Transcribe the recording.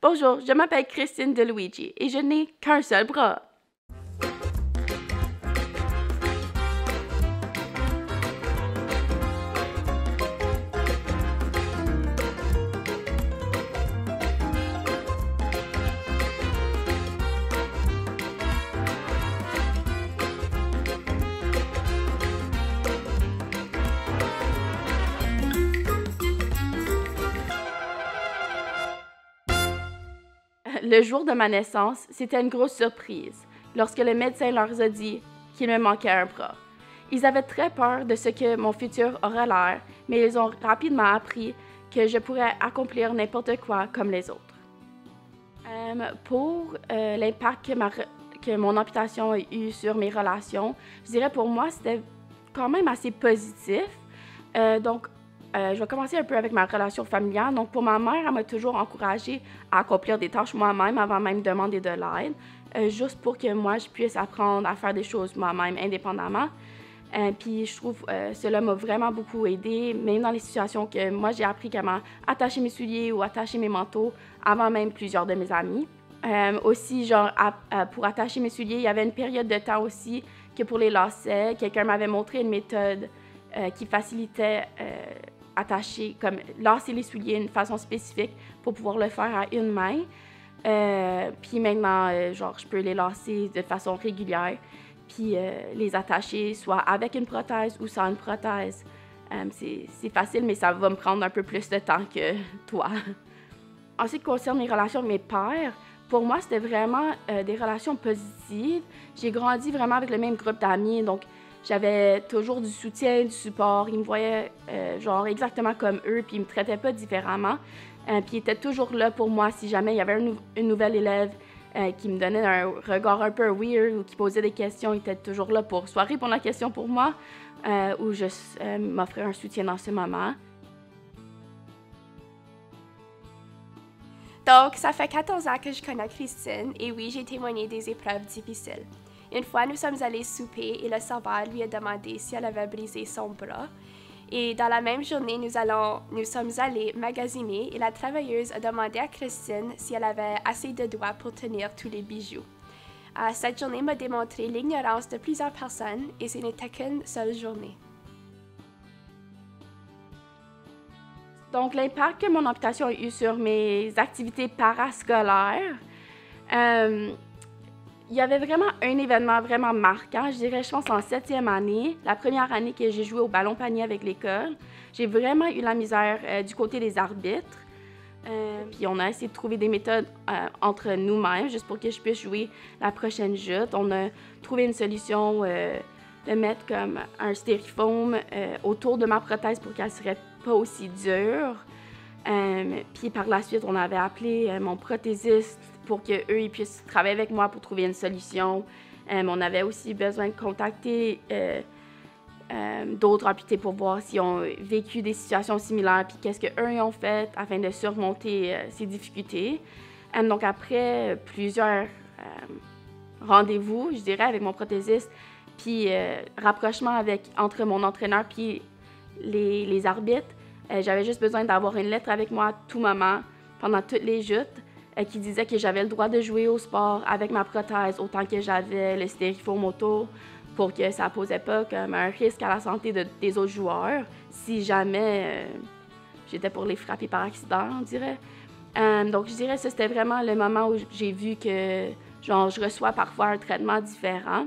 Bonjour, je m'appelle Christine DeLuigi et je n'ai qu'un seul bras. Le jour de ma naissance, c'était une grosse surprise lorsque le médecin leur a dit qu'il me manquait un bras. Ils avaient très peur de ce que mon futur aurait l'air, mais ils ont rapidement appris que je pourrais accomplir n'importe quoi comme les autres. Pour l'impact que mon amputation a eu sur mes relations, je dirais pour moi, c'était quand même assez positif. Je vais commencer un peu avec ma relation familiale. Donc, pour ma mère, elle m'a toujours encouragée à accomplir des tâches moi-même avant même de demander de l'aide, juste pour que moi, je puisse apprendre à faire des choses moi-même indépendamment. Puis, je trouve que cela m'a vraiment beaucoup aidée, même dans les situations que moi, j'ai appris comment attacher mes souliers ou attacher mes manteaux avant même plusieurs de mes amis. Aussi, pour attacher mes souliers, il y avait une période de temps aussi que pour les lacets, quelqu'un m'avait montré une méthode qui facilitait attacher, comme lasser les souliers d'une façon spécifique pour pouvoir le faire à une main. Puis maintenant, je peux les lasser de façon régulière, puis les attacher soit avec une prothèse ou sans une prothèse. C'est facile, mais ça va me prendre un peu plus de temps que toi. En ce qui concerne mes relations avec mes pères, pour moi, c'était vraiment des relations positives. J'ai grandi vraiment avec le même groupe d'amis, donc j'avais toujours du soutien, du support. Ils me voyaient exactement comme eux, puis ils me traitaient pas différemment. Puis ils étaient toujours là pour moi si jamais il y avait une nouvelle élève qui me donnait un regard un peu weird ou qui posait des questions. Ils étaient toujours là pour soit répondre à la question pour moi ou juste m'offrir un soutien dans ce moment. Donc, ça fait 14 ans que je connais Christine et oui, j'ai témoigné des épreuves difficiles. Une fois, nous sommes allés souper et le serveur lui a demandé si elle avait brisé son bras. Et dans la même journée, nous sommes allés magasiner et la travailleuse a demandé à Christine si elle avait assez de doigts pour tenir tous les bijoux. Cette journée m'a démontré l'ignorance de plusieurs personnes et ce n'était qu'une seule journée. Donc, l'impact que mon amputation a eu sur mes activités parascolaires, il y avait vraiment un événement vraiment marquant, je dirais, je pense en 7e année, la première année que j'ai joué au ballon-panier avec l'école. J'ai vraiment eu la misère du côté des arbitres. Puis on a essayé de trouver des méthodes entre nous-mêmes, juste pour que je puisse jouer la prochaine joute. On a trouvé une solution de mettre comme un styrofoam autour de ma prothèse pour qu'elle ne serait pas aussi dure. Puis par la suite, on avait appelé mon prothésiste pour qu'eux ils puissent travailler avec moi pour trouver une solution. On avait aussi besoin de contacter d'autres amputés pour voir s'ils ont vécu des situations similaires puis qu'est-ce qu'eux ont fait afin de surmonter ces difficultés. Donc après plusieurs rendez-vous, je dirais, avec mon prothésiste, puis rapprochement entre mon entraîneur puis les arbitres, j'avais juste besoin d'avoir une lettre avec moi à tout moment, pendant toutes les joutes, qui disait que j'avais le droit de jouer au sport avec ma prothèse autant que j'avais le styrofoam autour pour que ça ne posait pas comme un risque à la santé des autres joueurs si jamais j'étais pour les frapper par accident, on dirait. Donc, je dirais que c'était vraiment le moment où j'ai vu que je reçois parfois un traitement différent.